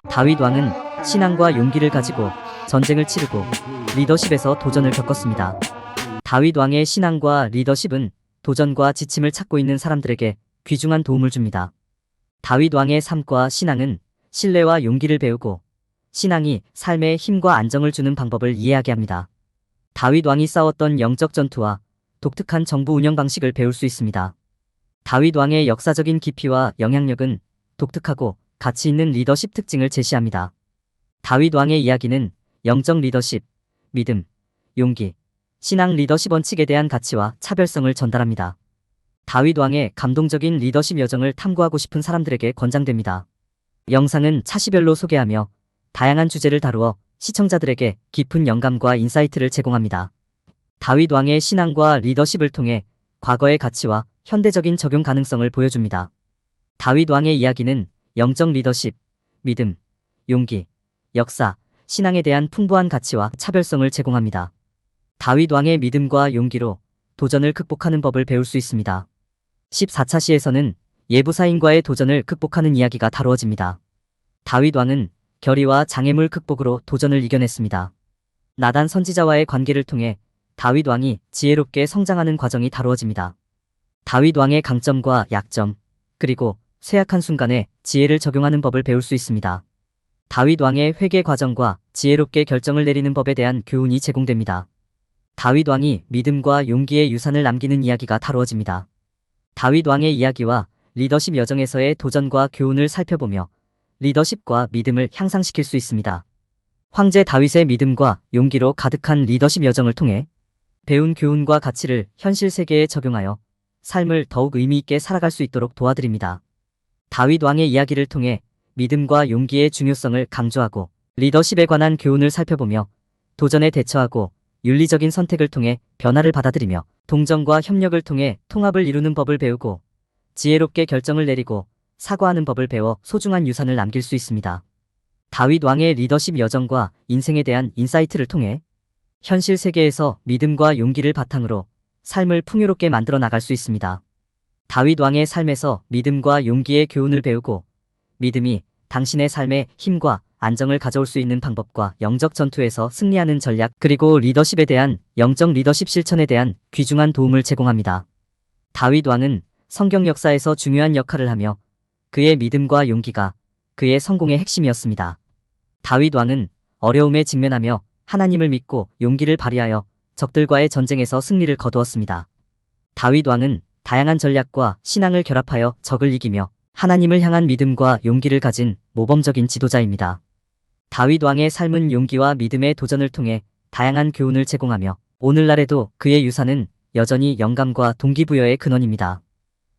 다윗 왕은 신앙과 용기를 가지고 전쟁을 치르고 리더십에서 도전을 겪었습니다. 다윗 왕의 신앙과 리더십은 도전과 지침을 찾고 있는 사람들에게 귀중한 도움을 줍니다. 다윗 왕의 삶과 신앙은 신뢰와 용기를 배우고 신앙이 삶에 힘과 안정을 주는 방법을 이해하게 합니다. 다윗 왕이 싸웠던 영적 전투와 독특한 정부 운영 방식을 배울 수 있습니다. 다윗 왕의 역사적인 깊이와 영향력은 독특하고 가치 있는 리더십 특징을 제시합니다. 다윗 왕의 이야기는 영적 리더십, 믿음, 용기, 신앙 리더십 원칙에 대한 가치와 차별성을 전달합니다. 다윗 왕의 감동적인 리더십 여정을 탐구하고 싶은 사람들에게 권장됩니다. 영상은 차시별로 소개하며 다양한 주제를 다루어 시청자들에게 깊은 영감과 인사이트를 제공합니다. 다윗 왕의 신앙과 리더십을 통해 과거의 가치와 현대적인 적용 가능성을 보여줍니다. 다윗 왕의 이야기는 영적 리더십, 믿음, 용기, 역사, 신앙에 대한 풍부한 가치와 차별성을 제공합니다. 다윗 왕의 믿음과 용기로 도전을 극복하는 법을 배울 수 있습니다. 14차 시에서는 예부사인과의 도전을 극복하는 이야기가 다루어집니다. 다윗 왕은 결의와 장애물 극복으로 도전을 이겨냈습니다. 나단 선지자와의 관계를 통해 다윗 왕이 지혜롭게 성장하는 과정이 다루어집니다. 다윗 왕의 강점과 약점, 그리고 쇠약한 순간에 지혜를 적용하는 법을 배울 수 있습니다. 다윗 왕의 회개 과정과 지혜롭게 결정을 내리는 법에 대한 교훈이 제공됩니다. 다윗 왕이 믿음과 용기의 유산을 남기는 이야기가 다루어집니다. 다윗 왕의 이야기와 리더십 여정에서의 도전과 교훈을 살펴보며 리더십과 믿음을 향상시킬 수 있습니다. 황제 다윗의 믿음과 용기로 가득한 리더십 여정을 통해 배운 교훈과 가치를 현실 세계에 적용하여 삶을 더욱 의미 있게 살아갈 수 있도록 도와드립니다. 다윗 왕의 이야기를 통해 믿음과 용기의 중요성을 강조하고 리더십에 관한 교훈을 살펴보며 도전에 대처하고 윤리적인 선택을 통해 변화를 받아들이며 동정과 협력을 통해 통합을 이루는 법을 배우고 지혜롭게 결정을 내리고 사과하는 법을 배워 소중한 유산을 남길 수 있습니다. 다윗 왕의 리더십 여정과 인생에 대한 인사이트를 통해 현실 세계에서 믿음과 용기를 바탕으로 삶을 풍요롭게 만들어 나갈 수 있습니다. 다윗 왕의 삶에서 믿음과 용기의 교훈을 배우고 믿음이 당신의 삶에 힘과 안정을 가져올 수 있는 방법과 영적 전투에서 승리하는 전략 그리고 리더십에 대한 영적 리더십 실천에 대한 귀중한 도움을 제공합니다. 다윗 왕은 성경 역사에서 중요한 역할을 하며 그의 믿음과 용기가 그의 성공의 핵심이었습니다. 다윗 왕은 어려움에 직면하며 하나님을 믿고 용기를 발휘하여 적들과의 전쟁에서 승리를 거두었습니다. 다윗 왕은 다양한 전략과 신앙을 결합하여 적을 이기며 하나님을 향한 믿음과 용기를 가진 모범적인 지도자입니다. 다윗 왕의 삶은 용기와 믿음의 도전을 통해 다양한 교훈을 제공하며 오늘날에도 그의 유산은 여전히 영감과 동기부여의 근원입니다.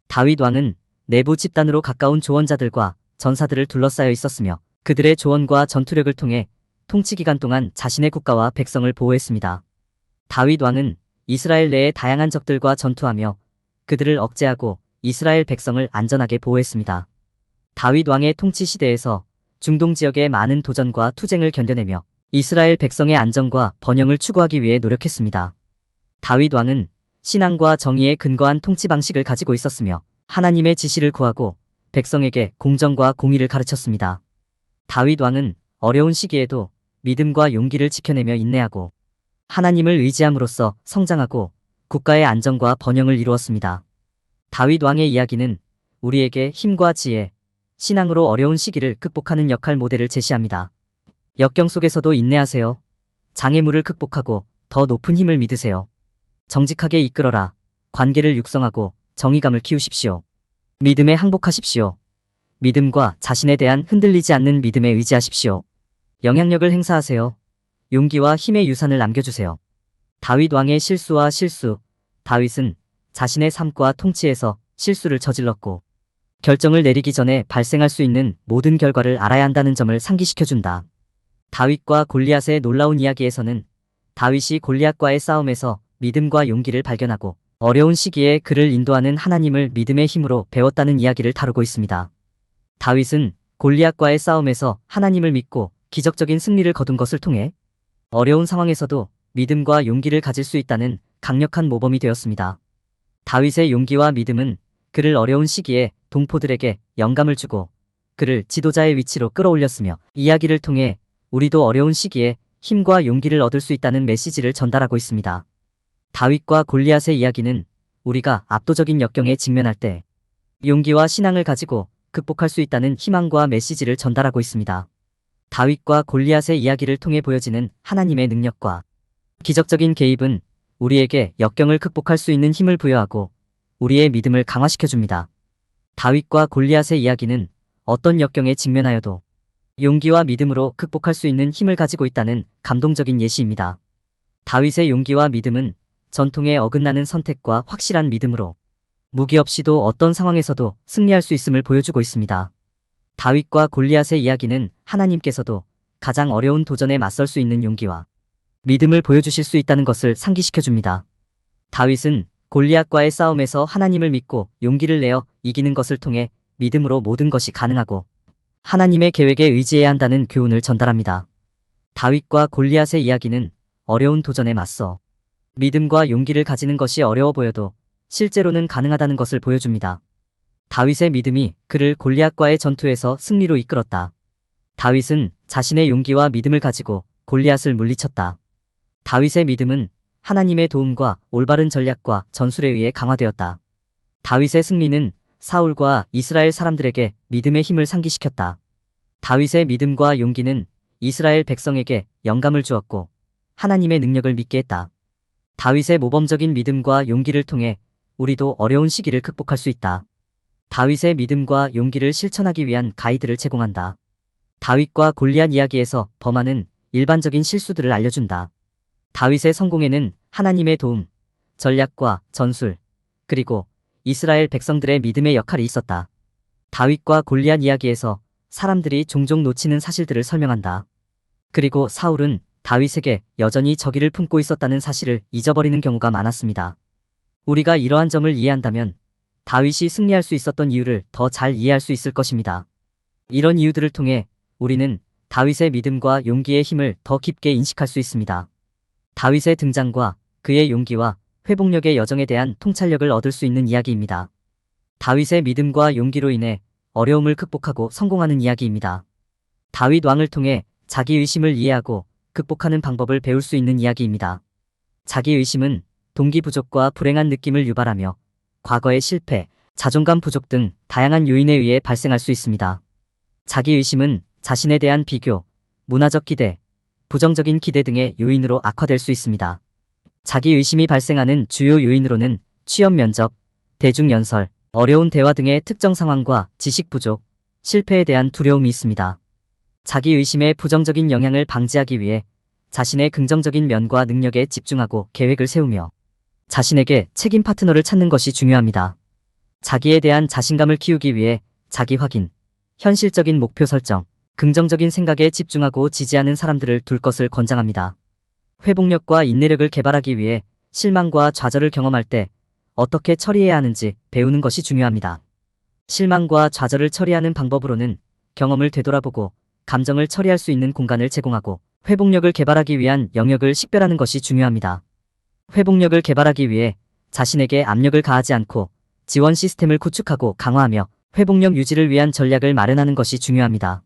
다윗 왕은 내부 집단으로 가까운 조언자들과 전사들을 둘러싸여 있었으며 그들의 조언과 전투력을 통해 통치 기간 동안 자신의 국가와 백성을 보호했습니다. 다윗 왕은 이스라엘 내의 다양한 적들과 전투하며 그들을 억제하고 이스라엘 백성을 안전하게 보호했습니다. 다윗 왕의 통치 시대에서 중동 지역의 많은 도전과 투쟁을 견뎌내며 이스라엘 백성의 안정과 번영을 추구하기 위해 노력했습니다. 다윗 왕은 신앙과 정의에 근거한 통치 방식을 가지고 있었으며 하나님의 지시를 구하고 백성에게 공정과 공의를 가르쳤습니다. 다윗 왕은 어려운 시기에도 믿음과 용기를 지켜내며 인내하고 하나님을 의지함으로써 성장하고 국가의 안정과 번영을 이루었습니다. 다윗 왕의 이야기는 우리에게 힘과 지혜, 신앙으로 어려운 시기를 극복하는 역할 모델을 제시합니다. 역경 속에서도 인내하세요. 장애물을 극복하고 더 높은 힘을 믿으세요. 정직하게 이끌어라. 관계를 육성하고 정의감을 키우십시오. 믿음에 항복하십시오. 믿음과 자신에 대한 흔들리지 않는 믿음에 의지하십시오. 영향력을 행사하세요. 용기와 힘의 유산을 남겨주세요. 다윗 왕의 실수와 실수. 다윗은 자신의 삶과 통치에서 실수를 저질렀고 결정을 내리기 전에 발생할 수 있는 모든 결과를 알아야 한다는 점을 상기시켜준다. 다윗과 골리앗의 놀라운 이야기에서는 다윗이 골리앗과의 싸움에서 믿음과 용기를 발견하고 어려운 시기에 그를 인도하는 하나님을 믿음의 힘으로 배웠다는 이야기를 다루고 있습니다. 다윗은 골리앗과의 싸움에서 하나님을 믿고 기적적인 승리를 거둔 것을 통해 어려운 상황에서도 믿음과 용기를 가질 수 있다는 강력한 모범이 되었습니다. 다윗의 용기와 믿음은 그를 어려운 시기에 동포들에게 영감을 주고 그를 지도자의 위치로 끌어올렸으며 이야기를 통해 우리도 어려운 시기에 힘과 용기를 얻을 수 있다는 메시지를 전달하고 있습니다. 다윗과 골리앗의 이야기는 우리가 압도적인 역경에 직면할 때 용기와 신앙을 가지고 극복할 수 있다는 희망과 메시지를 전달하고 있습니다. 다윗과 골리앗의 이야기를 통해 보여지는 하나님의 능력과 기적적인 개입은 우리에게 역경을 극복할 수 있는 힘을 부여하고 우리의 믿음을 강화시켜줍니다. 다윗과 골리앗의 이야기는 어떤 역경에 직면하여도 용기와 믿음으로 극복할 수 있는 힘을 가지고 있다는 감동적인 예시입니다. 다윗의 용기와 믿음은 전통에 어긋나는 선택과 확실한 믿음으로 무기 없이도 어떤 상황에서도 승리할 수 있음을 보여주고 있습니다. 다윗과 골리앗의 이야기는 하나님께서도 가장 어려운 도전에 맞설 수 있는 용기와 믿음을 보여주실 수 있다는 것을 상기시켜줍니다. 다윗은 골리앗과의 싸움에서 하나님을 믿고 용기를 내어 이기는 것을 통해 믿음으로 모든 것이 가능하고 하나님의 계획에 의지해야 한다는 교훈을 전달합니다. 다윗과 골리앗의 이야기는 어려운 도전에 맞서 믿음과 용기를 가지는 것이 어려워 보여도 실제로는 가능하다는 것을 보여줍니다. 다윗의 믿음이 그를 골리앗과의 전투에서 승리로 이끌었다. 다윗은 자신의 용기와 믿음을 가지고 골리앗을 물리쳤다. 다윗의 믿음은 하나님의 도움과 올바른 전략과 전술에 의해 강화되었다. 다윗의 승리는 사울과 이스라엘 사람들에게 믿음의 힘을 상기시켰다. 다윗의 믿음과 용기는 이스라엘 백성에게 영감을 주었고 하나님의 능력을 믿게 했다. 다윗의 모범적인 믿음과 용기를 통해 우리도 어려운 시기를 극복할 수 있다. 다윗의 믿음과 용기를 실천하기 위한 가이드를 제공한다. 다윗과 골리앗 이야기에서 범하는 일반적인 실수들을 알려준다. 다윗의 성공에는 하나님의 도움, 전략과 전술, 그리고 이스라엘 백성들의 믿음의 역할이 있었다. 다윗과 골리앗 이야기에서 사람들이 종종 놓치는 사실들을 설명한다. 그리고 사울은 다윗에게 여전히 적의를 품고 있었다는 사실을 잊어버리는 경우가 많았습니다. 우리가 이러한 점을 이해한다면 다윗이 승리할 수 있었던 이유를 더 잘 이해할 수 있을 것입니다. 이런 이유들을 통해 우리는 다윗의 믿음과 용기의 힘을 더 깊게 인식할 수 있습니다. 다윗의 등장과 그의 용기와 회복력의 여정에 대한 통찰력을 얻을 수 있는 이야기입니다. 다윗의 믿음과 용기로 인해 어려움을 극복하고 성공하는 이야기입니다. 다윗 왕을 통해 자기의심을 이해하고 극복하는 방법을 배울 수 있는 이야기입니다. 자기의심은 동기 부족과 불행한 느낌을 유발하며 과거의 실패, 자존감 부족 등 다양한 요인에 의해 발생할 수 있습니다. 자기의심은 자신에 대한 비교, 문화적 기대, 부정적인 기대 등의 요인으로 악화될 수 있습니다. 자기의심이 발생하는 주요 요인으로는 취업 면접, 대중연설, 어려운 대화 등의 특정 상황과 지식 부족, 실패에 대한 두려움이 있습니다. 자기의심의 부정적인 영향을 방지하기 위해 자신의 긍정적인 면과 능력에 집중하고 계획을 세우며 자신에게 책임 파트너를 찾는 것이 중요합니다. 자기에 대한 자신감을 키우기 위해 자기 확인, 현실적인 목표 설정, 긍정적인 생각에 집중하고 지지하는 사람들을 둘 것을 권장합니다. 회복력과 인내력을 개발하기 위해 실망과 좌절을 경험할 때 어떻게 처리해야 하는지 배우는 것이 중요합니다. 실망과 좌절을 처리하는 방법으로는 경험을 되돌아보고 감정을 처리할 수 있는 공간을 제공하고 회복력을 개발하기 위한 영역을 식별하는 것이 중요합니다. 회복력을 개발하기 위해 자신에게 압력을 가하지 않고 지원 시스템을 구축하고 강화하며 회복력 유지를 위한 전략을 마련하는 것이 중요합니다.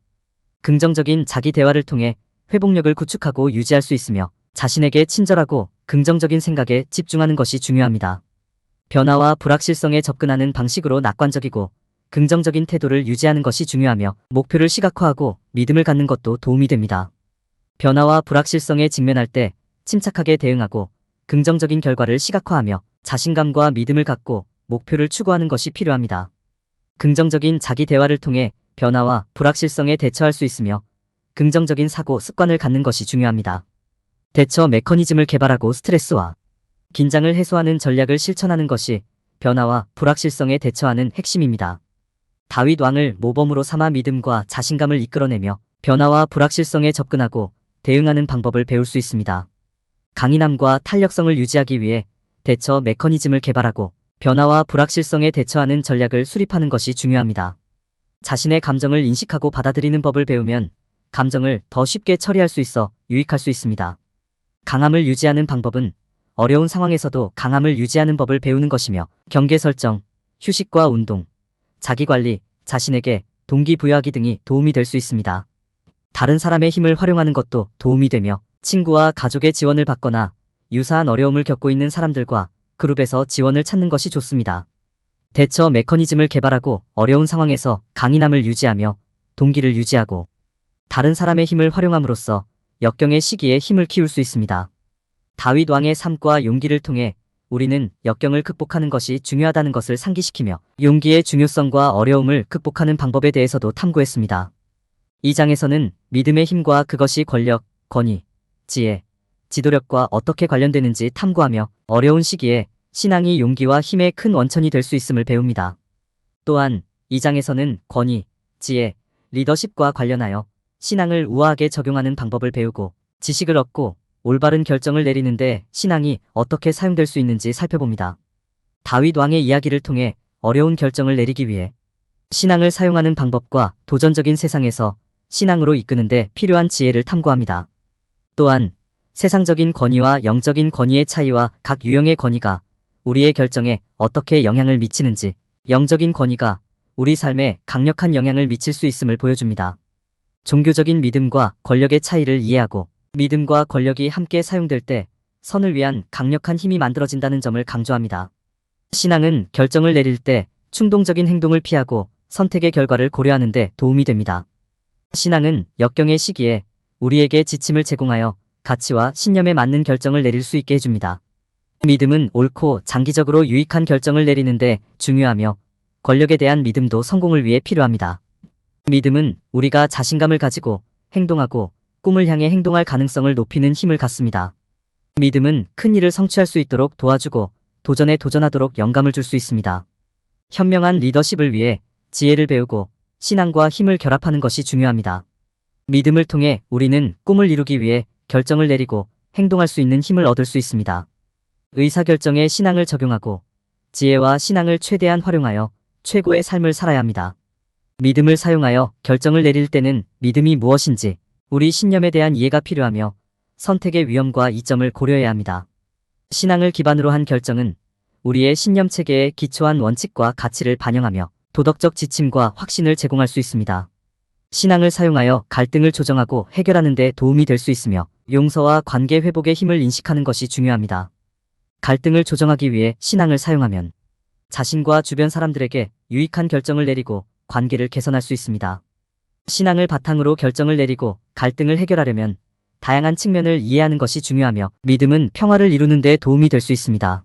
긍정적인 자기 대화를 통해 회복력을 구축하고 유지할 수 있으며 자신에게 친절하고 긍정적인 생각에 집중하는 것이 중요합니다. 변화와 불확실성에 접근하는 방식으로 낙관적이고 긍정적인 태도를 유지하는 것이 중요하며 목표를 시각화하고 믿음을 갖는 것도 도움이 됩니다. 변화와 불확실성에 직면할 때 침착하게 대응하고 긍정적인 결과를 시각화하며 자신감과 믿음을 갖고 목표를 추구하는 것이 필요합니다. 긍정적인 자기 대화를 통해 변화와 불확실성에 대처할 수 있으며 긍정적인 사고 습관을 갖는 것이 중요합니다. 대처 메커니즘을 개발하고 스트레스와 긴장을 해소하는 전략을 실천하는 것이 변화와 불확실성에 대처하는 핵심입니다. 다윗 왕을 모범으로 삼아 믿음과 자신감을 이끌어내며 변화와 불확실성에 접근하고 대응하는 방법을 배울 수 있습니다. 강인함과 탄력성을 유지하기 위해 대처 메커니즘을 개발하고 변화와 불확실성에 대처하는 전략을 수립하는 것이 중요합니다. 자신의 감정을 인식하고 받아들이는 법을 배우면 감정을 더 쉽게 처리할 수 있어 유익할 수 있습니다. 강함을 유지하는 방법은 어려운 상황에서도 강함을 유지하는 법을 배우는 것이며 경계 설정, 휴식과 운동, 자기관리, 자신에게 동기부여하기 등이 도움이 될 수 있습니다. 다른 사람의 힘을 활용하는 것도 도움이 되며 친구와 가족의 지원을 받거나 유사한 어려움을 겪고 있는 사람들과 그룹에서 지원을 찾는 것이 좋습니다. 대처 메커니즘을 개발하고 어려운 상황에서 강인함을 유지하며 동기를 유지하고 다른 사람의 힘을 활용함으로써 역경의 시기에 힘을 키울 수 있습니다. 다윗 왕의 삶과 용기를 통해 우리는 역경을 극복하는 것이 중요하다는 것을 상기시키며 용기의 중요성과 어려움을 극복하는 방법에 대해서도 탐구했습니다. 이 장에서는 믿음의 힘과 그것이 권력, 권위, 지혜, 지도력과 어떻게 관련되는지 탐구하며 어려운 시기에 신앙이 용기와 힘의 큰 원천이 될 수 있음을 배웁니다. 또한 이 장에서는 권위, 지혜, 리더십과 관련하여 신앙을 우아하게 적용하는 방법을 배우고 지식을 얻고 올바른 결정을 내리는데 신앙이 어떻게 사용될 수 있는지 살펴봅니다. 다윗 왕의 이야기를 통해 어려운 결정을 내리기 위해 신앙을 사용하는 방법과 도전적인 세상에서 신앙으로 이끄는데 필요한 지혜를 탐구합니다. 또한 세상적인 권위와 영적인 권위의 차이와 각 유형의 권위가 우리의 결정에 어떻게 영향을 미치는지, 영적인 권위가 우리 삶에 강력한 영향을 미칠 수 있음을 보여줍니다. 종교적인 믿음과 권력의 차이를 이해하고 믿음과 권력이 함께 사용될 때 선을 위한 강력한 힘이 만들어진다는 점을 강조합니다. 신앙은 결정을 내릴 때 충동적인 행동을 피하고 선택의 결과를 고려하는 데 도움이 됩니다. 신앙은 역경의 시기에 우리에게 지침을 제공하여 가치와 신념에 맞는 결정을 내릴 수 있게 해줍니다. 믿음은 옳고 장기적으로 유익한 결정을 내리는데 중요하며 권력에 대한 믿음도 성공을 위해 필요합니다. 믿음은 우리가 자신감을 가지고 행동하고 꿈을 향해 행동할 가능성을 높이는 힘을 갖습니다. 믿음은 큰 일을 성취할 수 있도록 도와주고 도전에 도전하도록 영감을 줄 수 있습니다. 현명한 리더십을 위해 지혜를 배우고 신앙과 힘을 결합하는 것이 중요합니다. 믿음을 통해 우리는 꿈을 이루기 위해 결정을 내리고 행동할 수 있는 힘을 얻을 수 있습니다. 의사결정에 신앙을 적용하고 지혜와 신앙을 최대한 활용하여 최고의 삶을 살아야 합니다. 믿음을 사용하여 결정을 내릴 때는 믿음이 무엇인지 우리 신념에 대한 이해가 필요하며 선택의 위험과 이점을 고려해야 합니다. 신앙을 기반으로 한 결정은 우리의 신념 체계에 기초한 원칙과 가치를 반영하며 도덕적 지침과 확신을 제공할 수 있습니다. 신앙을 사용하여 갈등을 조정하고 해결하는 데 도움이 될 수 있으며 용서와 관계 회복의 힘을 인식하는 것이 중요합니다. 갈등을 조정하기 위해 신앙을 사용하면 자신과 주변 사람들에게 유익한 결정을 내리고 관계를 개선할 수 있습니다. 신앙을 바탕으로 결정을 내리고 갈등을 해결하려면 다양한 측면을 이해하는 것이 중요하며 믿음은 평화를 이루는 데 도움이 될 수 있습니다.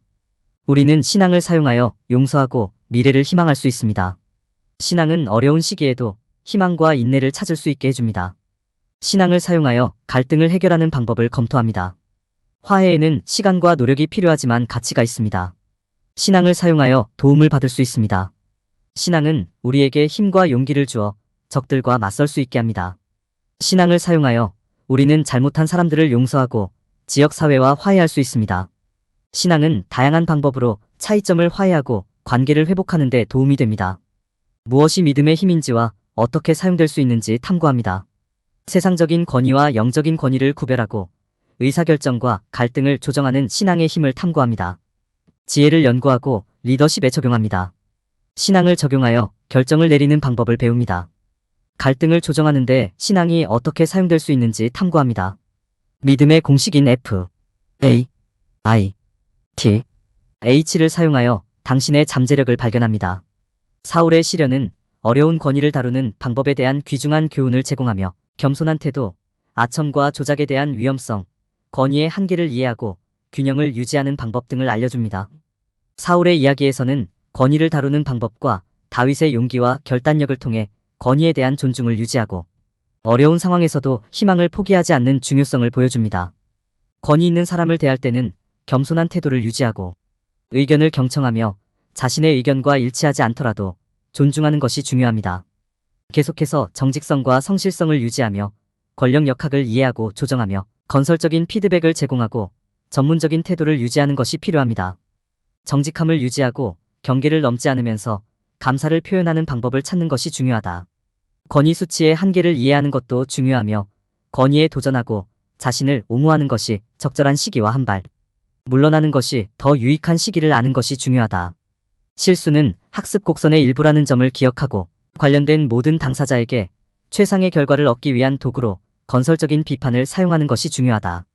우리는 신앙을 사용하여 용서하고 미래를 희망할 수 있습니다. 신앙은 어려운 시기에도 희망과 인내를 찾을 수 있게 해줍니다. 신앙을 사용하여 갈등을 해결하는 방법을 검토합니다. 화해에는 시간과 노력이 필요하지만 가치가 있습니다. 신앙을 사용하여 도움을 받을 수 있습니다. 신앙은 우리에게 힘과 용기를 주어 적들과 맞설 수 있게 합니다. 신앙을 사용하여 우리는 잘못한 사람들을 용서하고 지역사회와 화해할 수 있습니다. 신앙은 다양한 방법으로 차이점을 화해하고 관계를 회복하는 데 도움이 됩니다. 무엇이 믿음의 힘인지와 어떻게 사용될 수 있는지 탐구합니다. 세상적인 권위와 영적인 권위를 구별하고 의사결정과 갈등을 조정하는 신앙의 힘을 탐구합니다. 지혜를 연구하고 리더십에 적용합니다. 신앙을 적용하여 결정을 내리는 방법을 배웁니다. 갈등을 조정하는 데 신앙이 어떻게 사용될 수 있는지 탐구합니다. 믿음의 공식인 F, A, I, T, H를 사용하여 당신의 잠재력을 발견합니다. 사울의 시련은 어려운 권위를 다루는 방법에 대한 귀중한 교훈을 제공하며 겸손한 태도, 아첨과 조작에 대한 위험성, 권위의 한계를 이해하고 균형을 유지하는 방법 등을 알려줍니다. 사울의 이야기에서는 권위를 다루는 방법과 다윗의 용기와 결단력을 통해 권위에 대한 존중을 유지하고 어려운 상황에서도 희망을 포기하지 않는 중요성을 보여줍니다. 권위 있는 사람을 대할 때는 겸손한 태도를 유지하고 의견을 경청하며 자신의 의견과 일치하지 않더라도 존중하는 것이 중요합니다. 계속해서 정직성과 성실성을 유지하며 권력 역학을 이해하고 조정하며 건설적인 피드백을 제공하고 전문적인 태도를 유지하는 것이 필요합니다. 정직함을 유지하고 경계를 넘지 않으면서 감사를 표현하는 방법을 찾는 것이 중요하다. 권위 수치의 한계를 이해하는 것도 중요하며 권위에 도전하고 자신을 옹호하는 것이 적절한 시기와 한 발 물러나는 것이 더 유익한 시기를 아는 것이 중요하다. 실수는 학습 곡선의 일부라는 점을 기억하고 관련된 모든 당사자에게 최상의 결과를 얻기 위한 도구로 건설적인 비판을 사용하는 것이 중요하다.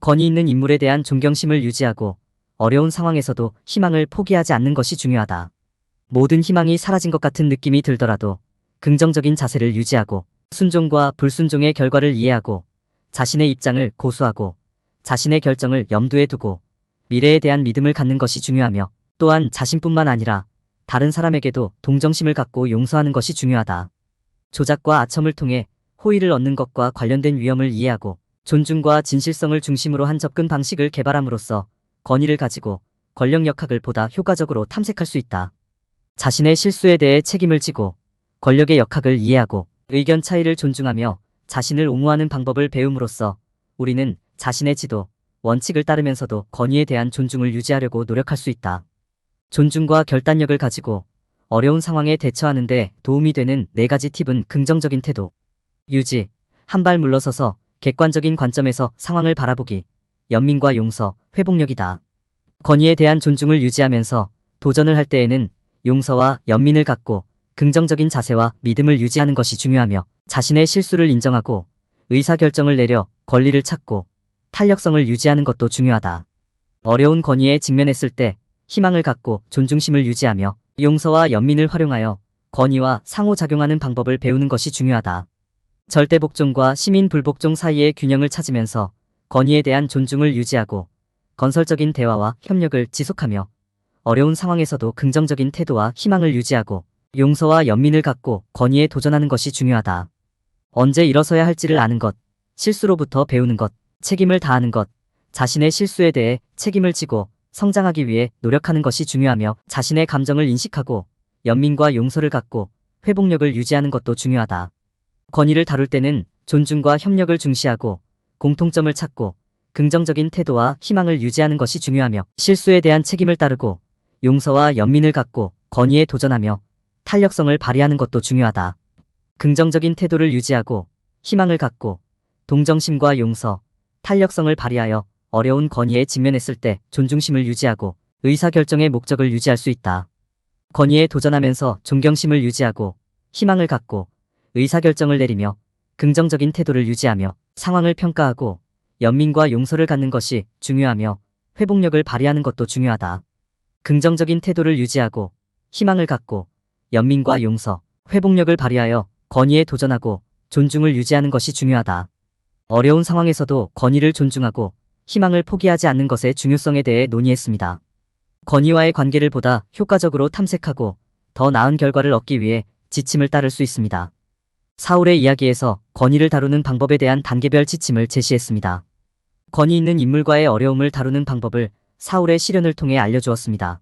권위 있는 인물에 대한 존경심을 유지하고 어려운 상황에서도 희망을 포기하지 않는 것이 중요하다. 모든 희망이 사라진 것 같은 느낌이 들더라도 긍정적인 자세를 유지하고 순종과 불순종의 결과를 이해하고 자신의 입장을 고수하고 자신의 결정을 염두에 두고 미래에 대한 믿음을 갖는 것이 중요하며 또한 자신뿐만 아니라 다른 사람에게도 동정심을 갖고 용서하는 것이 중요하다. 조작과 아첨을 통해 호의를 얻는 것과 관련된 위험을 이해하고 존중과 진실성을 중심으로 한 접근 방식을 개발함으로써 권위를 가지고 권력 역학을 보다 효과적으로 탐색할 수 있다. 자신의 실수에 대해 책임을 지고 권력의 역학을 이해하고 의견 차이를 존중하며 자신을 옹호하는 방법을 배움으로써 우리는 자신의 지도, 원칙을 따르면서도 권위에 대한 존중을 유지하려고 노력할 수 있다. 존중과 결단력을 가지고 어려운 상황에 대처하는 데 도움이 되는 4가지 팁은 긍정적인 태도, 유지, 한 발 물러서서 객관적인 관점에서 상황을 바라보기, 연민과 용서, 회복력이다. 권위에 대한 존중을 유지하면서 도전을 할 때에는 용서와 연민을 갖고 긍정적인 자세와 믿음을 유지하는 것이 중요하며 자신의 실수를 인정하고 의사결정을 내려 권리를 찾고 탄력성을 유지하는 것도 중요하다. 어려운 권위에 직면했을 때 희망을 갖고 존중심을 유지하며 용서와 연민을 활용하여 권위와 상호작용하는 방법을 배우는 것이 중요하다. 절대복종과 시민불복종 사이의 균형을 찾으면서 권위에 대한 존중을 유지하고 건설적인 대화와 협력을 지속하며 어려운 상황에서도 긍정적인 태도와 희망을 유지하고 용서와 연민을 갖고 권위에 도전하는 것이 중요하다. 언제 일어서야 할지를 아는 것, 실수로부터 배우는 것, 책임을 다하는 것, 자신의 실수에 대해 책임을 지고 성장하기 위해 노력하는 것이 중요하며 자신의 감정을 인식하고 연민과 용서를 갖고 회복력을 유지하는 것도 중요하다. 권위를 다룰 때는 존중과 협력을 중시하고 공통점을 찾고 긍정적인 태도와 희망을 유지하는 것이 중요하며 실수에 대한 책임을 따르고 용서와 연민을 갖고 권위에 도전하며 탄력성을 발휘하는 것도 중요하다. 긍정적인 태도를 유지하고 희망을 갖고 동정심과 용서, 탄력성을 발휘하여 어려운 권위에 직면했을 때 존중심을 유지하고 의사결정의 목적을 유지할 수 있다. 권위에 도전하면서 존경심을 유지하고 희망을 갖고 의사결정을 내리며 긍정적인 태도를 유지하며 상황을 평가하고 연민과 용서를 갖는 것이 중요하며 회복력을 발휘하는 것도 중요하다. 긍정적인 태도를 유지하고 희망을 갖고 연민과 용서, 회복력을 발휘하여 권위에 도전하고 존중을 유지하는 것이 중요하다. 어려운 상황에서도 권위를 존중하고 희망을 포기하지 않는 것의 중요성에 대해 논의했습니다. 권위와의 관계를 보다 효과적으로 탐색하고 더 나은 결과를 얻기 위해 지침을 따를 수 있습니다. 사울의 이야기에서 권위를 다루는 방법에 대한 단계별 지침을 제시했습니다. 권위 있는 인물과의 어려움을 다루는 방법을 사울의 시련을 통해 알려주었습니다.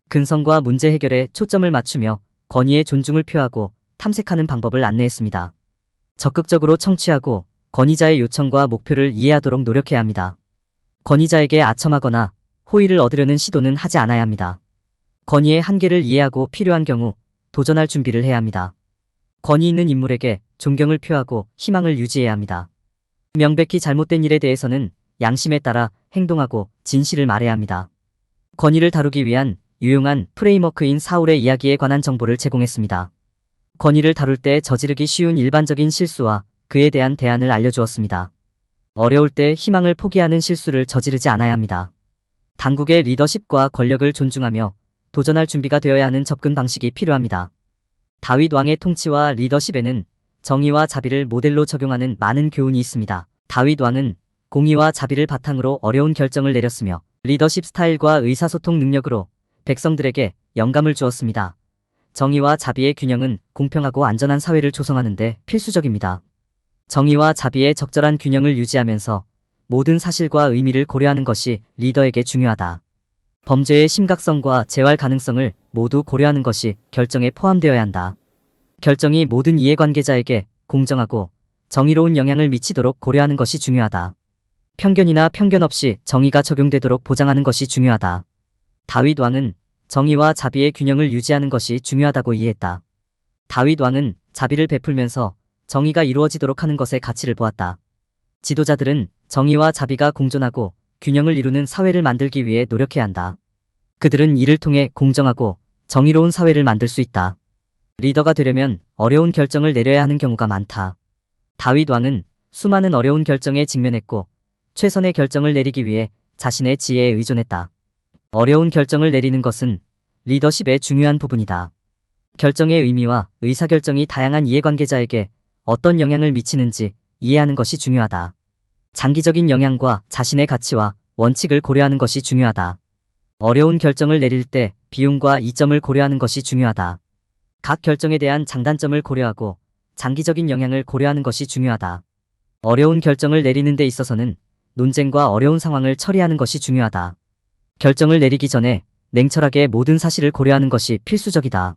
근성과 문제 해결에 초점을 맞추며 권위의 존중을 표하고 탐색하는 방법을 안내했습니다. 적극적으로 청취하고 권위자의 요청과 목표를 이해하도록 노력해야 합니다. 권위자에게 아첨하거나 호의를 얻으려는 시도는 하지 않아야 합니다. 권위의 한계를 이해하고 필요한 경우 도전할 준비를 해야 합니다. 권위 있는 인물에게 존경을 표하고 희망을 유지해야 합니다. 명백히 잘못된 일에 대해서는 양심에 따라 행동하고 진실을 말해야 합니다. 권위를 다루기 위한 유용한 프레임워크인 사울의 이야기에 관한 정보를 제공했습니다. 권위를 다룰 때 저지르기 쉬운 일반적인 실수와 그에 대한 대안을 알려주었습니다. 어려울 때 희망을 포기하는 실수를 저지르지 않아야 합니다. 당국의 리더십과 권력을 존중하며 도전할 준비가 되어야 하는 접근 방식이 필요합니다. 다윗 왕의 통치와 리더십에는 정의와 자비를 모델로 적용하는 많은 교훈이 있습니다. 다윗 왕은 공의와 자비를 바탕으로 어려운 결정을 내렸으며 리더십 스타일과 의사소통 능력으로 백성들에게 영감을 주었습니다. 정의와 자비의 균형은 공평하고 안전한 사회를 조성하는 데 필수적입니다. 정의와 자비의 적절한 균형을 유지하면서 모든 사실과 의미를 고려하는 것이 리더에게 중요하다. 범죄의 심각성과 재활 가능성을 모두 고려하는 것이 결정에 포함되어야 한다. 결정이 모든 이해관계자에게 공정하고 정의로운 영향을 미치도록 고려하는 것이 중요하다. 편견이나 편견 없이 정의가 적용되도록 보장하는 것이 중요하다. 다윗 왕은 정의와 자비의 균형을 유지하는 것이 중요하다고 이해했다. 다윗 왕은 자비를 베풀면서 정의가 이루어지도록 하는 것의 가치를 보았다. 지도자들은 정의와 자비가 공존하고 균형을 이루는 사회를 만들기 위해 노력해야 한다. 그들은 이를 통해 공정하고 정의로운 사회를 만들 수 있다. 리더가 되려면 어려운 결정을 내려야 하는 경우가 많다. 다윗 왕은 수많은 어려운 결정에 직면했고 최선의 결정을 내리기 위해 자신의 지혜에 의존했다. 어려운 결정을 내리는 것은 리더십의 중요한 부분이다. 결정의 의미와 의사결정이 다양한 이해관계자에게 어떤 영향을 미치는지 이해하는 것이 중요하다. 장기적인 영향과 자신의 가치와 원칙을 고려하는 것이 중요하다. 어려운 결정을 내릴 때 비용과 이점을 고려하는 것이 중요하다. 각 결정에 대한 장단점을 고려하고 장기적인 영향을 고려하는 것이 중요하다. 어려운 결정을 내리는 데 있어서는 논쟁과 어려운 상황을 처리하는 것이 중요하다. 결정을 내리기 전에 냉철하게 모든 사실을 고려하는 것이 필수적이다.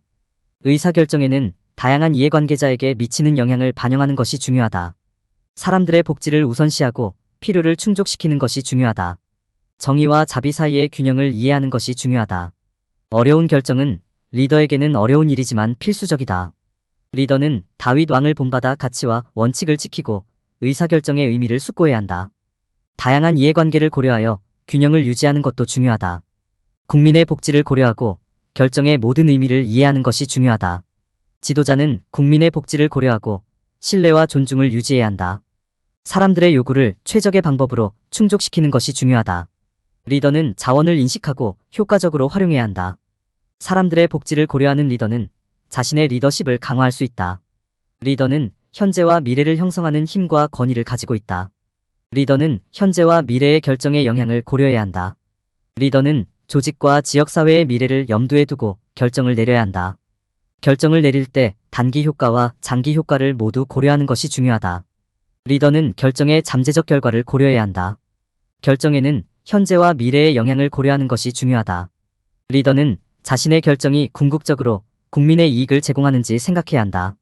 의사결정에는 다양한 이해관계자에게 미치는 영향을 반영하는 것이 중요하다. 사람들의 복지를 우선시하고 필요를 충족시키는 것이 중요하다. 정의와 자비 사이의 균형을 이해하는 것이 중요하다. 어려운 결정은 리더에게는 어려운 일이지만 필수적이다. 리더는 다윗 왕을 본받아 가치와 원칙을 지키고 의사결정의 의미를 숙고해야 한다. 다양한 이해관계를 고려하여 균형을 유지하는 것도 중요하다. 국민의 복지를 고려하고 결정의 모든 의미를 이해하는 것이 중요하다. 지도자는 국민의 복지를 고려하고 신뢰와 존중을 유지해야 한다. 사람들의 요구를 최적의 방법으로 충족시키는 것이 중요하다. 리더는 자원을 인식하고 효과적으로 활용해야 한다. 사람들의 복지를 고려하는 리더는 자신의 리더십을 강화할 수 있다. 리더는 현재와 미래를 형성하는 힘과 권위를 가지고 있다. 리더는 현재와 미래의 결정에 영향을 고려해야 한다. 리더는 조직과 지역사회의 미래를 염두에 두고 결정을 내려야 한다. 결정을 내릴 때 단기 효과와 장기 효과를 모두 고려하는 것이 중요하다. 리더는 결정의 잠재적 결과를 고려해야 한다. 결정에는 현재와 미래의 영향을 고려하는 것이 중요하다. 리더는 자신의 결정이 궁극적으로 국민의 이익을 제공하는지 생각해야 한다.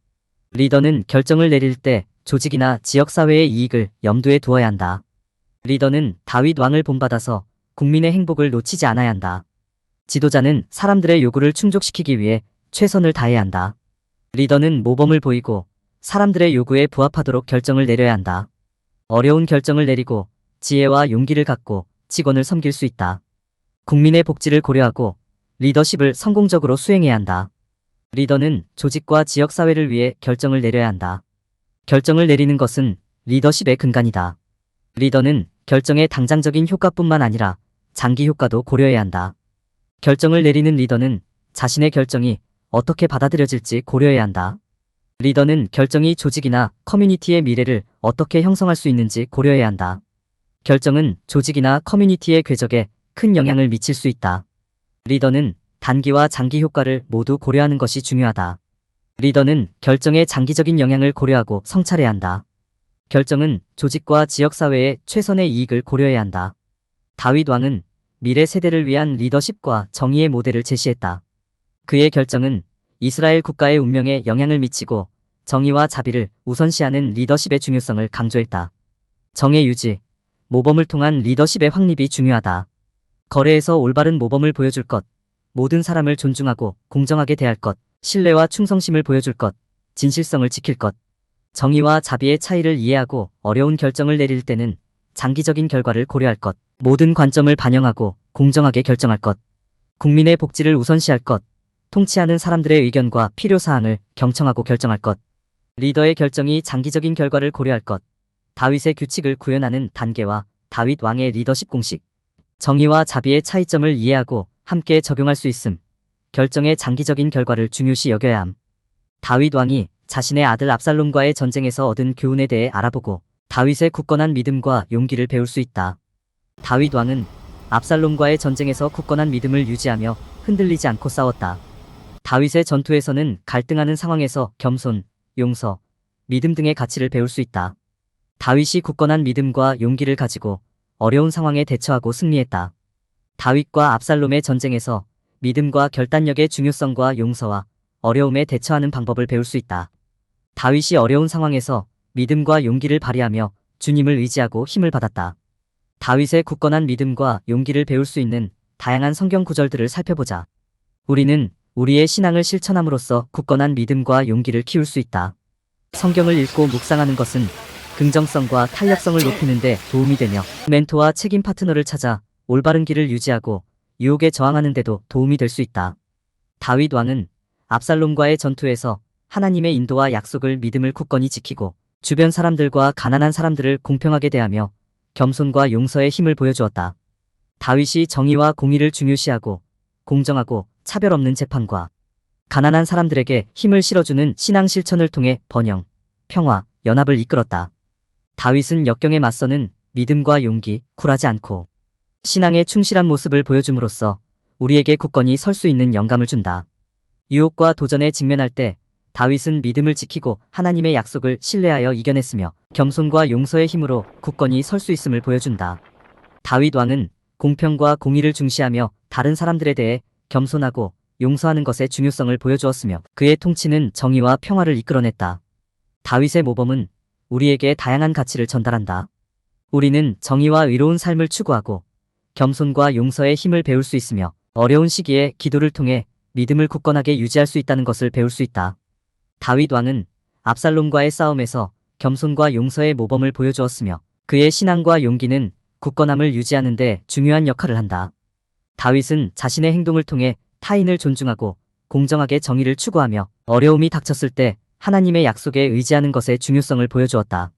리더는 결정을 내릴 때 조직이나 지역사회의 이익을 염두에 두어야 한다. 리더는 다윗 왕을 본받아서 국민의 행복을 놓치지 않아야 한다. 지도자는 사람들의 요구를 충족시키기 위해 최선을 다해야 한다. 리더는 모범을 보이고 사람들의 요구에 부합하도록 결정을 내려야 한다. 어려운 결정을 내리고 지혜와 용기를 갖고 직원을 섬길 수 있다. 국민의 복지를 고려하고 리더십을 성공적으로 수행해야 한다. 리더는 조직과 지역사회를 위해 결정을 내려야 한다. 결정을 내리는 것은 리더십의 근간이다. 리더는 결정의 당장적인 효과뿐만 아니라 장기 효과도 고려해야 한다. 결정을 내리는 리더는 자신의 결정이 어떻게 받아들여질지 고려해야 한다. 리더는 결정이 조직이나 커뮤니티의 미래를 어떻게 형성할 수 있는지 고려해야 한다. 결정은 조직이나 커뮤니티의 궤적에 큰 영향을 미칠 수 있다. 리더는 단기와 장기 효과를 모두 고려하는 것이 중요하다. 리더는 결정의 장기적인 영향을 고려하고 성찰해야 한다. 결정은 조직과 지역사회의 최선의 이익을 고려해야 한다. 다윗 왕은 미래 세대를 위한 리더십과 정의의 모델을 제시했다. 그의 결정은 이스라엘 국가의 운명에 영향을 미치고 정의와 자비를 우선시하는 리더십의 중요성을 강조했다. 정의 유지, 모범을 통한 리더십의 확립이 중요하다. 거래에서 올바른 모범을 보여줄 것, 모든 사람을 존중하고 공정하게 대할 것, 신뢰와 충성심을 보여줄 것, 진실성을 지킬 것, 정의와 자비의 차이를 이해하고 어려운 결정을 내릴 때는 장기적인 결과를 고려할 것, 모든 관점을 반영하고 공정하게 결정할 것, 국민의 복지를 우선시할 것, 통치하는 사람들의 의견과 필요사항을 경청하고 결정할 것, 리더의 결정이 장기적인 결과를 고려할 것, 다윗의 규칙을 구현하는 단계와 다윗 왕의 리더십 공식, 정의와 자비의 차이점을 이해하고 함께 적용할 수 있음, 결정의 장기적인 결과를 중요시 여겨야 함. 다윗 왕이 자신의 아들 압살롬과의 전쟁에서 얻은 교훈에 대해 알아보고 다윗의 굳건한 믿음과 용기를 배울 수 있다. 다윗 왕은 압살롬과의 전쟁에서 굳건한 믿음을 유지하며 흔들리지 않고 싸웠다. 다윗의 전투에서는 갈등하는 상황에서 겸손, 용서, 믿음 등의 가치를 배울 수 있다. 다윗이 굳건한 믿음과 용기를 가지고 어려운 상황에 대처하고 승리했다. 다윗과 압살롬의 전쟁에서 믿음과 결단력의 중요성과 용서와 어려움에 대처하는 방법을 배울 수 있다. 다윗이 어려운 상황에서 믿음과 용기를 발휘하며 주님을 의지하고 힘을 받았다. 다윗의 굳건한 믿음과 용기를 배울 수 있는 다양한 성경 구절들을 살펴보자. 우리는 우리의 신앙을 실천함으로써 굳건한 믿음과 용기를 키울 수 있다. 성경을 읽고 묵상하는 것은 긍정성과 탄력성을 높이는 데 도움이 되며 멘토와 책임 파트너를 찾아 올바른 길을 유지하고 유혹에 저항하는 데도 도움이 될 수 있다. 다윗 왕은 압살롬과의 전투에서 하나님의 인도와 약속을 믿음을 굳건히 지키고 주변 사람들과 가난한 사람들을 공평하게 대하며 겸손과 용서의 힘을 보여주었다. 다윗이 정의와 공의를 중요시하고 공정하고 차별 없는 재판과 가난한 사람들에게 힘을 실어주는 신앙 실천을 통해 번영, 평화, 연합을 이끌었다. 다윗은 역경에 맞서는 믿음과 용기, 굴하지 않고 신앙에 충실한 모습을 보여줌으로써 우리에게 굳건히 설 수 있는 영감을 준다. 유혹과 도전에 직면할 때 다윗은 믿음을 지키고 하나님의 약속을 신뢰하여 이겨냈으며 겸손과 용서의 힘으로 굳건히 설 수 있음을 보여준다. 다윗 왕은 공평과 공의를 중시하며 다른 사람들에 대해 겸손하고 용서하는 것의 중요성을 보여주었으며 그의 통치는 정의와 평화를 이끌어냈다. 다윗의 모범은 우리에게 다양한 가치를 전달한다. 우리는 정의와 의로운 삶을 추구하고 겸손과 용서의 힘을 배울 수 있으며 어려운 시기에 기도를 통해 믿음을 굳건하게 유지할 수 있다는 것을 배울 수 있다. 다윗 왕은 압살롬과의 싸움에서 겸손과 용서의 모범을 보여주었으며 그의 신앙과 용기는 굳건함을 유지하는 데 중요한 역할을 한다. 다윗은 자신의 행동을 통해 타인을 존중하고 공정하게 정의를 추구하며 어려움이 닥쳤을 때 하나님의 약속에 의지하는 것의 중요성을 보여주었다.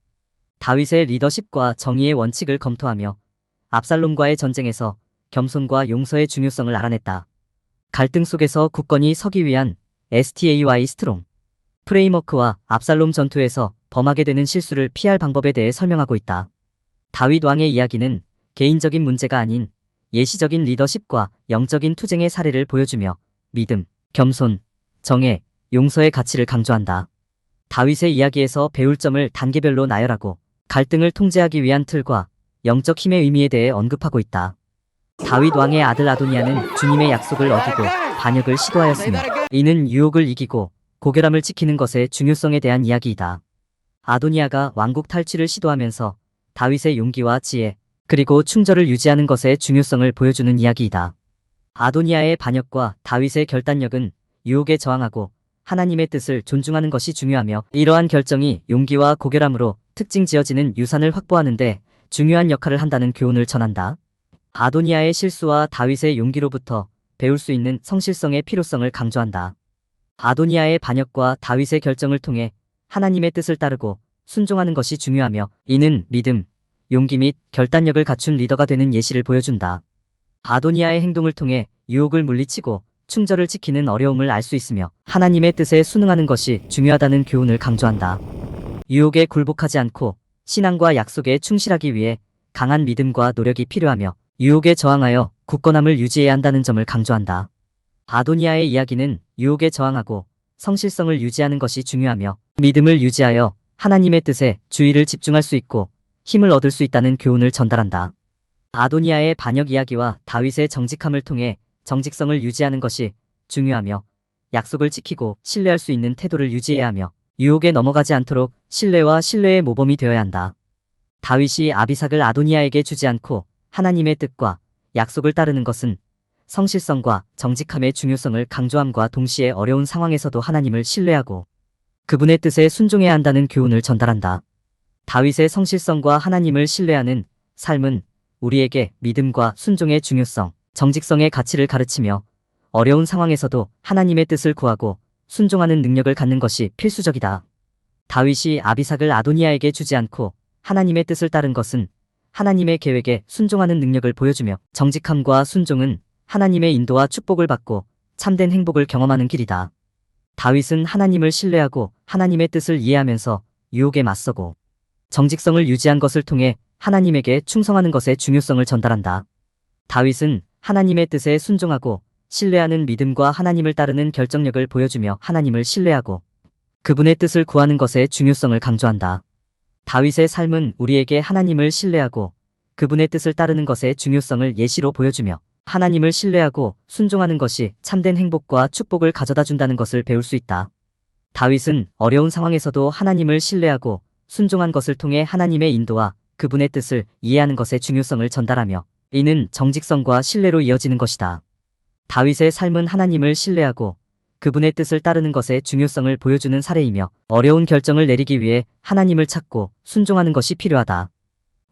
다윗의 리더십과 정의의 원칙을 검토하며 압살롬과의 전쟁에서 겸손과 용서의 중요성을 알아냈다. 갈등 속에서 굳건히 서기 위한 STAY 스트롱 프레임워크와 압살롬 전투에서 범하게 되는 실수를 피할 방법에 대해 설명하고 있다. 다윗 왕의 이야기는 개인적인 문제가 아닌 예시적인 리더십과 영적인 투쟁의 사례를 보여주며 믿음, 겸손, 정의, 용서의 가치를 강조한다. 다윗의 이야기에서 배울 점을 단계별로 나열하고 갈등을 통제하기 위한 틀과 영적 힘의 의미에 대해 언급하고 있다. 다윗 왕의 아들 아도니아는 주님의 약속을 어기고 반역을 시도하였으며 이는 유혹을 이기고 고결함을 지키는 것의 중요성에 대한 이야기이다. 아도니아가 왕국 탈취를 시도하면서 다윗의 용기와 지혜, 그리고 충절을 유지하는 것의 중요성을 보여주는 이야기이다. 아도니아의 반역과 다윗의 결단력은 유혹에 저항하고 하나님의 뜻을 존중하는 것이 중요하며 이러한 결정이 용기와 고결함으로 특징 지어지는 유산을 확보하는 데 중요한 역할을 한다는 교훈을 전한다. 아도니아의 실수와 다윗의 용기로부터 배울 수 있는 성실성의 필요성을 강조한다. 아도니아의 반역과 다윗의 결정을 통해 하나님의 뜻을 따르고 순종하는 것이 중요하며 이는 믿음, 용기 및 결단력을 갖춘 리더가 되는 예시를 보여준다. 아도니아의 행동을 통해 유혹을 물리치고 충절을 지키는 어려움을 알 수 있으며 하나님의 뜻에 순응하는 것이 중요하다는 교훈을 강조한다. 유혹에 굴복하지 않고 신앙과 약속에 충실하기 위해 강한 믿음과 노력이 필요하며 유혹에 저항하여 굳건함을 유지해야 한다는 점을 강조한다. 아도니아의 이야기는 유혹에 저항하고 성실성을 유지하는 것이 중요하며 믿음을 유지하여 하나님의 뜻에 주의를 집중할 수 있고 힘을 얻을 수 있다는 교훈을 전달한다. 아도니아의 반역 이야기와 다윗의 정직함을 통해 정직성을 유지하는 것이 중요하며 약속을 지키고 신뢰할 수 있는 태도를 유지해야 하며 유혹에 넘어가지 않도록 신뢰와 신뢰의 모범이 되어야 한다. 다윗이 아비삭을 아도니아에게 주지 않고 하나님의 뜻과 약속을 따르는 것은 성실성과 정직함의 중요성을 강조함과 동시에 어려운 상황에서도 하나님을 신뢰하고 그분의 뜻에 순종해야 한다는 교훈을 전달한다. 다윗의 성실성과 하나님을 신뢰하는 삶은 우리에게 믿음과 순종의 중요성, 정직성의 가치를 가르치며 어려운 상황에서도 하나님의 뜻을 구하고 순종하는 능력을 갖는 것이 필수적이다. 다윗이 아비삭을 아도니아에게 주지 않고 하나님의 뜻을 따른 것은 하나님의 계획에 순종하는 능력을 보여주며 정직함과 순종은 하나님의 인도와 축복을 받고 참된 행복을 경험하는 길이다. 다윗은 하나님을 신뢰하고 하나님의 뜻을 이해하면서 유혹에 맞서고 정직성을 유지한 것을 통해 하나님에게 충성하는 것의 중요성을 전달한다. 다윗은 하나님의 뜻에 순종하고 신뢰하는 믿음과 하나님을 따르는 결정력을 보여주며 하나님을 신뢰하고 그분의 뜻을 구하는 것의 중요성을 강조한다. 다윗의 삶은 우리에게 하나님을 신뢰하고 그분의 뜻을 따르는 것의 중요성을 예시로 보여주며 하나님을 신뢰하고 순종하는 것이 참된 행복과 축복을 가져다 준다는 것을 배울 수 있다. 다윗은 어려운 상황에서도 하나님을 신뢰하고 순종한 것을 통해 하나님의 인도와 그분의 뜻을 이해하는 것의 중요성을 전달하며 이는 정직성과 신뢰로 이어지는 것이다. 다윗의 삶은 하나님을 신뢰하고 그분의 뜻을 따르는 것의 중요성을 보여주는 사례이며 어려운 결정을 내리기 위해 하나님을 찾고 순종하는 것이 필요하다.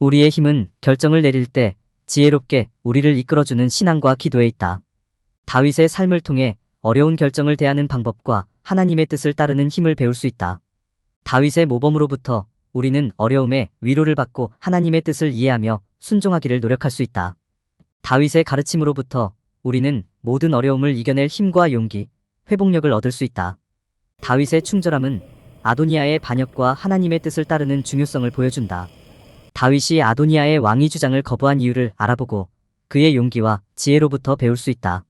우리의 힘은 결정을 내릴 때 지혜롭게 우리를 이끌어주는 신앙과 기도에 있다. 다윗의 삶을 통해 어려운 결정을 대하는 방법과 하나님의 뜻을 따르는 힘을 배울 수 있다. 다윗의 모범으로부터 우리는 어려움에 위로를 받고 하나님의 뜻을 이해하며 순종하기를 노력할 수 있다. 다윗의 가르침으로부터 우리는 모든 어려움을 이겨낼 힘과 용기, 회복력을 얻을 수 있다. 다윗의 충절함은 아도니아의 반역과 하나님의 뜻을 따르는 중요성을 보여준다. 다윗이 아도니아의 왕위 주장을 거부한 이유를 알아보고 그의 용기와 지혜로부터 배울 수 있다.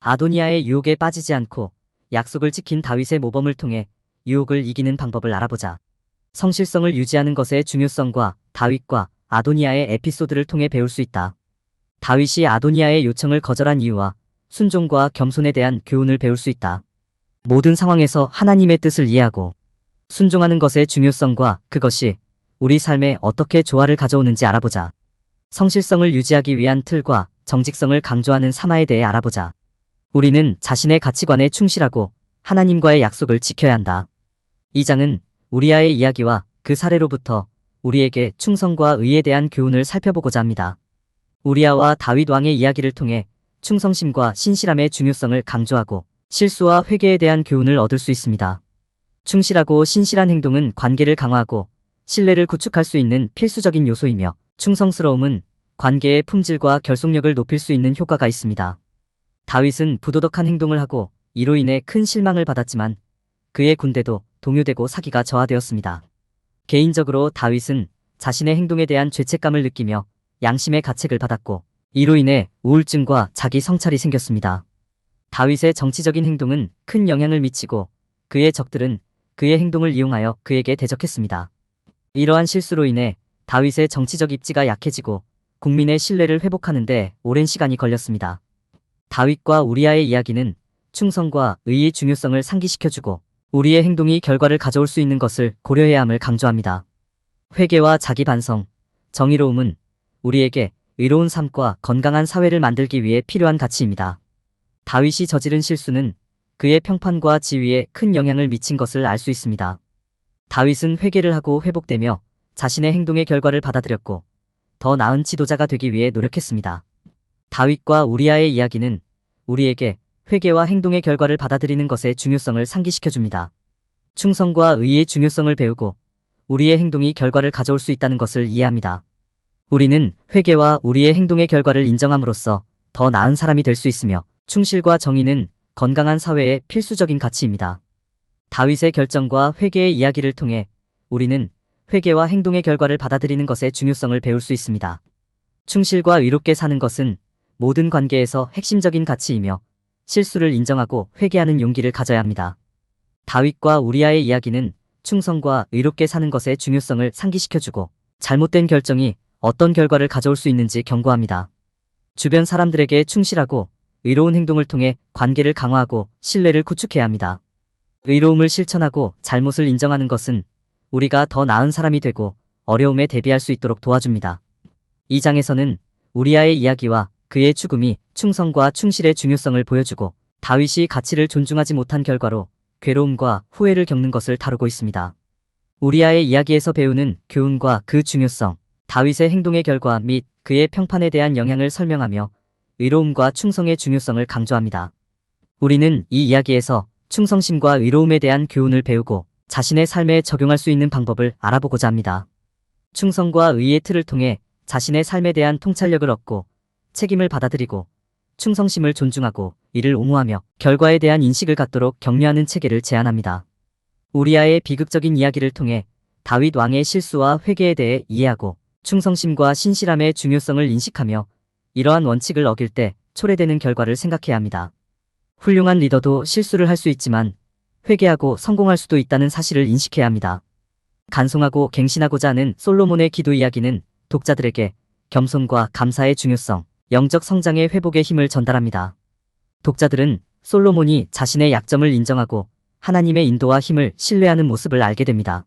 아도니아의 유혹에 빠지지 않고 약속을 지킨 다윗의 모범을 통해 유혹을 이기는 방법을 알아보자. 성실성을 유지하는 것의 중요성과 다윗과 아도니아의 에피소드를 통해 배울 수 있다. 다윗이 아도니아의 요청을 거절한 이유와 순종과 겸손에 대한 교훈을 배울 수 있다. 모든 상황에서 하나님의 뜻을 이해하고 순종하는 것의 중요성과 그것이 우리 삶에 어떻게 조화를 가져오는지 알아보자. 성실성을 유지하기 위한 틀과 정직성을 강조하는 사마에 대해 알아보자. 우리는 자신의 가치관에 충실하고 하나님과의 약속을 지켜야 한다. 이 장은 우리아의 이야기와 그 사례로부터 우리에게 충성과 의에 대한 교훈을 살펴보고자 합니다. 우리아와 다윗 왕의 이야기를 통해 충성심과 신실함의 중요성을 강조하고 실수와 회개에 대한 교훈을 얻을 수 있습니다. 충실하고 신실한 행동은 관계를 강화하고 신뢰를 구축할 수 있는 필수적인 요소이며 충성스러움은 관계의 품질과 결속력을 높일 수 있는 효과가 있습니다. 다윗은 부도덕한 행동을 하고 이로 인해 큰 실망을 받았지만 그의 군대도 동요되고 사기가 저하되었습니다. 개인적으로 다윗은 자신의 행동에 대한 죄책감을 느끼며 양심의 가책을 받았고 이로 인해 우울증과 자기 성찰이 생겼습니다. 다윗의 정치적인 행동은 큰 영향을 미치고 그의 적들은 그의 행동을 이용하여 그에게 대적했습니다. 이러한 실수로 인해 다윗의 정치적 입지가 약해지고 국민의 신뢰를 회복하는 데 오랜 시간이 걸렸습니다. 다윗과 우리아의 이야기는 충성과 의의 중요성을 상기시켜주고 우리의 행동이 결과를 가져올 수 있는 것을 고려해야 함을 강조합니다. 회개와 자기 반성, 정의로움은 우리에게 의로운 삶과 건강한 사회를 만들기 위해 필요한 가치입니다. 다윗이 저지른 실수는 그의 평판과 지위에 큰 영향을 미친 것을 알 수 있습니다. 다윗은 회개를 하고 회복되며 자신의 행동의 결과를 받아들였고 더 나은 지도자가 되기 위해 노력했습니다. 다윗과 우리아의 이야기는 우리에게 회개와 행동의 결과를 받아들이는 것의 중요성을 상기시켜줍니다. 충성과 의의 중요성을 배우고 우리의 행동이 결과를 가져올 수 있다는 것을 이해합니다. 우리는 회개와 우리의 행동의 결과를 인정함으로써 더 나은 사람이 될 수 있으며 충실과 정의는 건강한 사회의 필수적인 가치입니다. 다윗의 결정과 회개의 이야기를 통해 우리는 회개와 행동의 결과를 받아들이는 것의 중요성을 배울 수 있습니다. 충실과 의롭게 사는 것은 모든 관계에서 핵심적인 가치이며 실수를 인정하고 회개하는 용기를 가져야 합니다. 다윗과 우리아의 이야기는 충성과 의롭게 사는 것의 중요성을 상기시켜주고 잘못된 결정이 어떤 결과를 가져올 수 있는지 경고합니다. 주변 사람들에게 충실하고 의로운 행동을 통해 관계를 강화하고 신뢰를 구축해야 합니다. 의로움을 실천하고 잘못을 인정하는 것은 우리가 더 나은 사람이 되고 어려움에 대비할 수 있도록 도와줍니다. 이 장에서는 우리아의 이야기와 그의 죽음이 충성과 충실의 중요성을 보여주고 다윗이 가치를 존중하지 못한 결과로 괴로움과 후회를 겪는 것을 다루고 있습니다. 우리아의 이야기에서 배우는 교훈과 그 중요성, 다윗의 행동의 결과 및 그의 평판에 대한 영향을 설명하며 의로움과 충성의 중요성을 강조합니다. 우리는 이 이야기에서 충성심과 의로움에 대한 교훈을 배우고 자신의 삶에 적용할 수 있는 방법을 알아보고자 합니다. 충성과 의의 틀을 통해 자신의 삶에 대한 통찰력을 얻고 책임을 받아들이고 충성심을 존중하고 이를 옹호하며 결과에 대한 인식을 갖도록 격려하는 체계를 제안합니다. 우리아의 비극적인 이야기를 통해 다윗 왕의 실수와 회개에 대해 이해하고 충성심과 신실함의 중요성을 인식하며 이러한 원칙을 어길 때 초래되는 결과를 생각해야 합니다. 훌륭한 리더도 실수를 할 수 있지만 회개하고 성공할 수도 있다는 사실을 인식해야 합니다. 간송하고 갱신하고자 하는 솔로몬의 기도 이야기는 독자들에게 겸손과 감사의 중요성, 영적 성장의 회복의 힘을 전달합니다. 독자들은 솔로몬이 자신의 약점을 인정하고 하나님의 인도와 힘을 신뢰하는 모습을 알게 됩니다.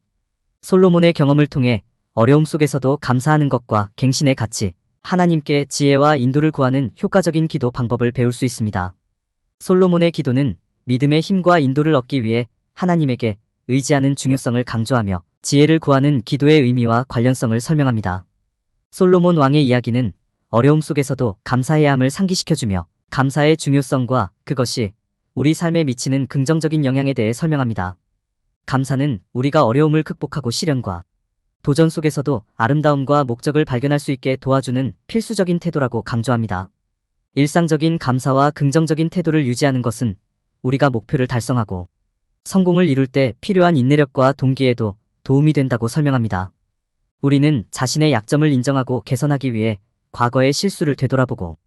솔로몬의 경험을 통해 어려움 속에서도 감사하는 것과 갱신의 가치, 하나님께 지혜와 인도를 구하는 효과적인 기도 방법을 배울 수 있습니다. 솔로몬의 기도는 믿음의 힘과 인도를 얻기 위해 하나님에게 의지하는 중요성을 강조하며 지혜를 구하는 기도의 의미와 관련성을 설명합니다. 솔로몬 왕의 이야기는 어려움 속에서도 감사해야 함을 상기시켜주며 감사의 중요성과 그것이 우리 삶에 미치는 긍정적인 영향에 대해 설명합니다. 감사는 우리가 어려움을 극복하고 시련과 도전 속에서도 아름다움과 목적을 발견할 수 있게 도와주는 필수적인 태도라고 강조합니다. 일상적인 감사와 긍정적인 태도를 유지하는 것은 우리가 목표를 달성하고 성공을 이룰 때 필요한 인내력과 동기에도 도움이 된다고 설명합니다. 우리는 자신의 약점을 인정하고 개선하기 위해 과거의 실수를 되돌아보고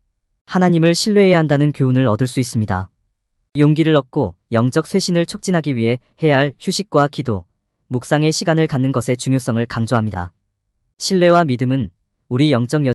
하나님을 신뢰해야 한다는 교훈을 얻을 수 있습니다. 용기를 얻고 영적 쇄신을 촉진하기 위해 해야 할 휴식과 기도, 묵상의 시간을 갖는 것의 중요성을 강조합니다. 신뢰와 믿음은 우리 영적